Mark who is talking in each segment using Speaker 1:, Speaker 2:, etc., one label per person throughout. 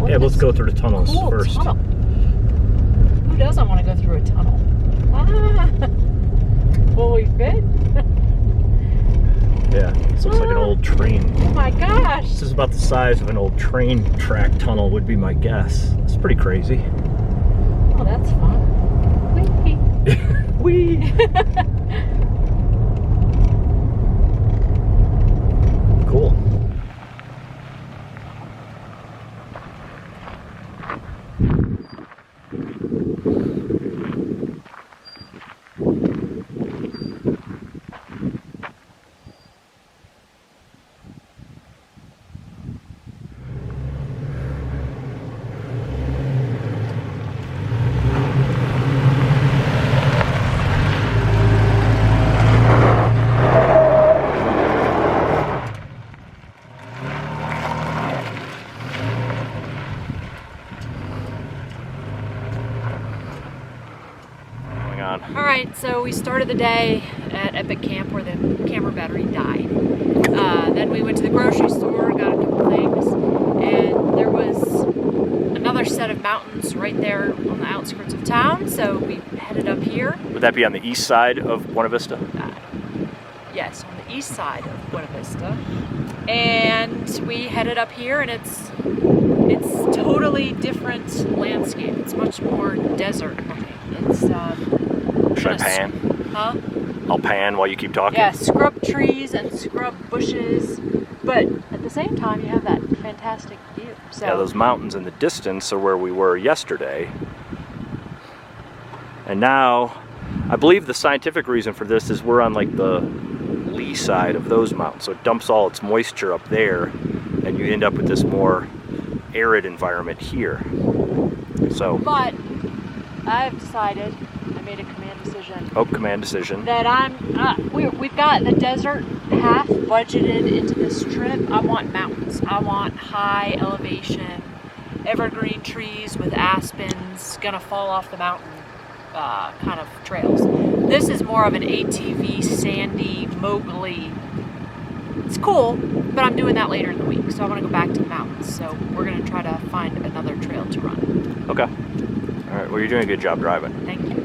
Speaker 1: Yeah, let's go through the tunnels
Speaker 2: cool
Speaker 1: first.
Speaker 2: Tunnel. Who doesn't want to go through a tunnel? Ah. Will we fit?
Speaker 1: Yeah, this looks like an old train.
Speaker 2: Oh my gosh!
Speaker 1: This is about the size of an old train track tunnel would be my guess. It's pretty crazy.
Speaker 2: Oh, that's fun. Whee!
Speaker 1: Whee! Cool.
Speaker 2: Alright, so we started the day at Epic Camp where the camera battery died. Then we went to the grocery store, got a couple things, and there was another set of mountains right there on the outskirts of town, so we headed up here.
Speaker 1: Would that be on the east side of Buena Vista?
Speaker 2: Yes, on the east side of Buena Vista. And we headed up here, and it's totally different landscape. It's much more desert looking. It's
Speaker 1: should I pan?
Speaker 2: Huh?
Speaker 1: I'll pan while you keep talking.
Speaker 2: Yeah, scrub trees and scrub bushes, but at the same time you have that fantastic view. So
Speaker 1: yeah, those mountains in the distance are where we were yesterday. And now, I believe the scientific reason for this is we're on like the lee side of those mountains. So it dumps all its moisture up there, and you end up with this more arid environment here. So.
Speaker 2: But I've decided, I made a command decision.
Speaker 1: Oh, command decision.
Speaker 2: That we've got the desert half budgeted into this trip. I want mountains. I want high elevation, evergreen trees with aspens gonna fall off the mountain kind of trails. This is more of an ATV, sandy, mogully. It's cool, but I'm doing that later in the week, so I want to go back to the mountains. So we're gonna try to find another trail to run.
Speaker 1: Okay. All right, well, you're doing a good job driving.
Speaker 2: Thank you.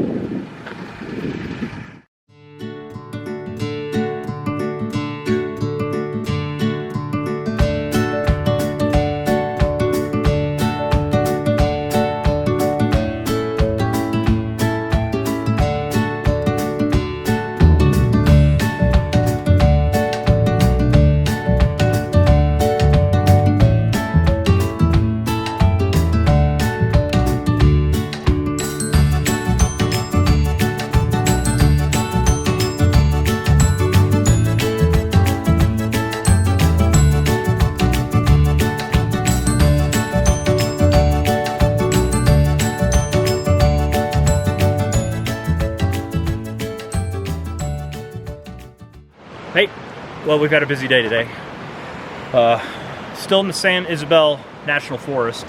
Speaker 1: Hey, well, we've had a busy day today. Still in the San Isabel National Forest,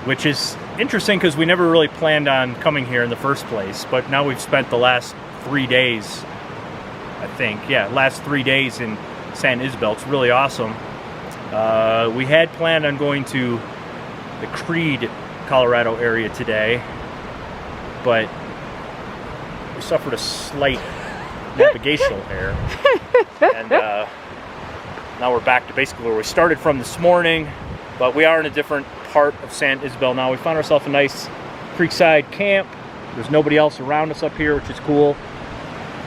Speaker 1: which is interesting because we never really planned on coming here in the first place, but now we've spent the last 3 days, I think, yeah, last 3 days in San Isabel. It's really awesome. We had planned on going to the Creede, Colorado area today, but we suffered a slight navigational error, and now we're back to basically where we started from this morning, but we are in a different part of San Isabel now. We found ourselves a nice creekside camp. There's nobody else around us up here, which is cool,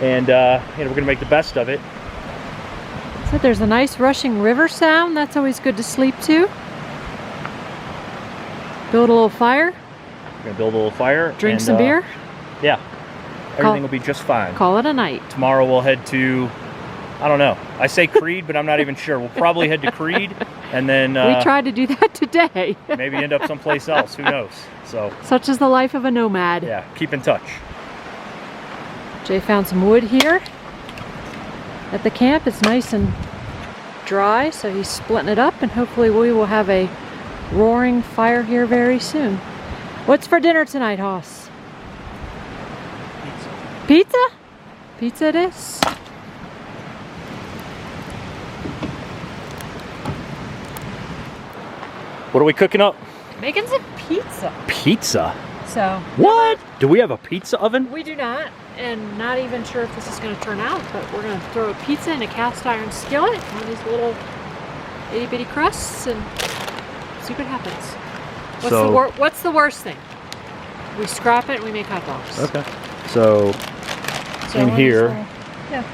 Speaker 1: and we're gonna make the best of it.
Speaker 2: So there's a nice rushing river sound. That's always good to sleep to. Build a little fire.
Speaker 1: We're gonna build a little fire.
Speaker 2: Drink some beer.
Speaker 1: Yeah. Everything will be just fine.
Speaker 2: Call it a night.
Speaker 1: Tomorrow we'll head to, I don't know. I say Creede, but I'm not even sure. We'll probably head to Creede, and then
Speaker 2: we tried to do that today.
Speaker 1: maybe end up someplace else. Who knows? So.
Speaker 2: Such is the life of a nomad.
Speaker 1: Yeah. Keep in touch.
Speaker 2: Jay found some wood here at the camp. It's nice and dry, so he's splitting it up, and hopefully we will have a roaring fire here very soon. What's for dinner tonight, Hoss? Pizza? Pizza it is.
Speaker 1: What are we cooking up?
Speaker 2: Making some pizza.
Speaker 1: Pizza?
Speaker 2: So.
Speaker 1: What? Do we have a pizza oven?
Speaker 2: We do not, and not even sure if this is going to turn out, but we're going to throw a pizza in a cast iron skillet, one of these little itty bitty crusts, and see what happens. What's the worst thing? We scrap it and we make hot dogs.
Speaker 1: Okay. So in here,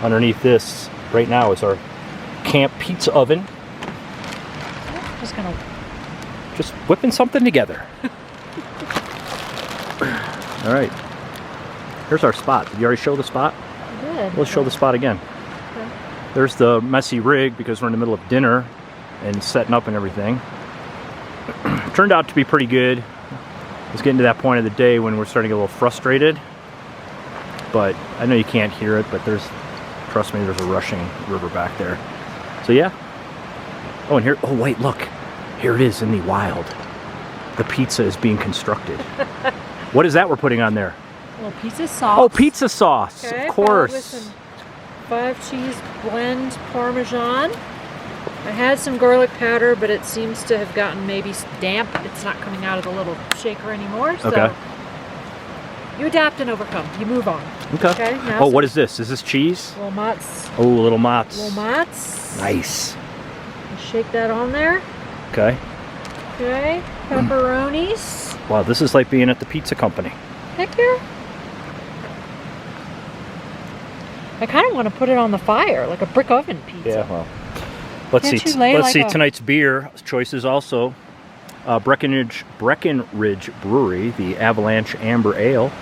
Speaker 1: underneath this, right now is our camp pizza oven.
Speaker 2: Just gonna
Speaker 1: whipping something together. All right. Here's our spot. Did you already show the spot?
Speaker 2: I did.
Speaker 1: Let's show the spot again.
Speaker 2: Okay.
Speaker 1: There's the messy rig because we're in the middle of dinner and setting up and everything. Turned out to be pretty good. It's getting to that point of the day when we're starting to get a little frustrated. But I know you can't hear it, but trust me, there's a rushing river back there. So yeah. Oh, and here, oh wait, look. Here it is in the wild. The pizza is being constructed. What is that we're putting on there?
Speaker 2: A little pizza sauce.
Speaker 1: Oh, pizza sauce,
Speaker 2: okay,
Speaker 1: of course.
Speaker 2: With some 5-cheese blend Parmesan. I had some garlic powder, but it seems to have gotten maybe damp. It's not coming out of the little shaker anymore. So
Speaker 1: okay.
Speaker 2: You adapt and overcome. You move on.
Speaker 1: Okay. Oh, what is this? Is this cheese?
Speaker 2: Little mozz.
Speaker 1: Oh, little mozz.
Speaker 2: Little mozz.
Speaker 1: Nice.
Speaker 2: Shake that on there.
Speaker 1: Okay.
Speaker 2: Okay. Pepperonis.
Speaker 1: Wow, this is like being at the pizza company.
Speaker 2: Heck yeah. I kind of want to put it on the fire, like a brick oven pizza.
Speaker 1: Yeah, well. Let's see. Tonight's beer choices also. Breckenridge Brewery, the Avalanche Amber Ale.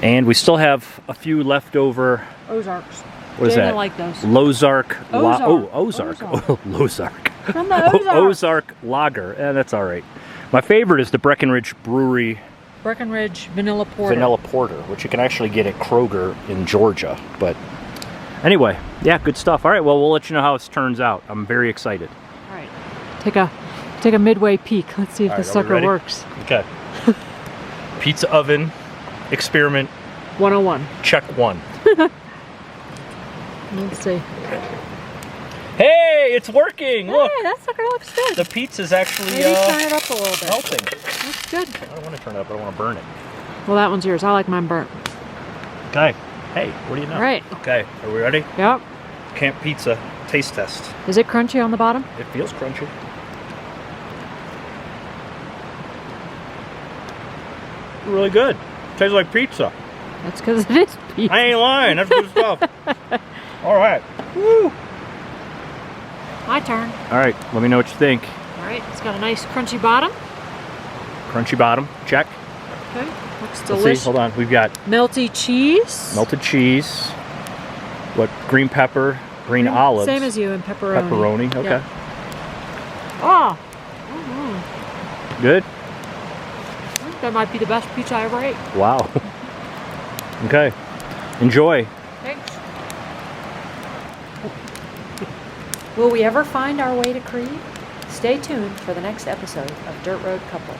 Speaker 1: And we still have a few leftover.
Speaker 2: Ozarks.
Speaker 1: What is that?
Speaker 2: I like those.
Speaker 1: Ozark.
Speaker 2: Ozark.
Speaker 1: Ozark.
Speaker 2: From the Ozark.
Speaker 1: Ozark Lager. That's all right. My favorite is the Breckenridge Brewery.
Speaker 2: Breckenridge Vanilla Porter.
Speaker 1: Vanilla Porter, which you can actually get at Kroger in Georgia. But anyway, yeah, good stuff. All right, well, we'll let you know how it turns out. I'm very excited.
Speaker 2: All right. Take a midway peek. Let's see if this sucker works.
Speaker 1: Okay. Pizza oven experiment
Speaker 2: 101.
Speaker 1: Check 1.
Speaker 2: Let's see.
Speaker 1: Hey, it's working. Look.
Speaker 2: Hey, that sucker looks good.
Speaker 1: The pizza's actually
Speaker 2: maybe turn it up a little bit.
Speaker 1: melting.
Speaker 2: Looks good.
Speaker 1: I don't want to turn it up. I don't want to burn it.
Speaker 2: Well, that one's yours. I like mine burnt.
Speaker 1: Okay. Hey, what do you know?
Speaker 2: All right.
Speaker 1: Okay, are we ready?
Speaker 2: Yep.
Speaker 1: Camp Pizza taste test.
Speaker 2: Is it crunchy on the bottom?
Speaker 1: It feels crunchy. Really good. Tastes like pizza.
Speaker 2: That's because it is pizza.
Speaker 1: I ain't lying. That's good stuff. All right. Woo.
Speaker 2: My turn.
Speaker 1: All right. Let me know what you think.
Speaker 2: All right. It's got a nice crunchy bottom.
Speaker 1: Crunchy bottom. Check.
Speaker 2: Okay. Looks delicious.
Speaker 1: Let's see. Hold on. We've got
Speaker 2: melty cheese.
Speaker 1: Melted cheese. What? Green pepper. Green olives.
Speaker 2: Same as you and pepperoni.
Speaker 1: Pepperoni. Okay.
Speaker 2: Yep. Oh.
Speaker 1: Good.
Speaker 2: I think that might be the best pizza I ever ate.
Speaker 1: Wow. Okay. Enjoy.
Speaker 2: Thanks. Will we ever find our way to Creede? Stay tuned for the next episode of Dirt Road Couple.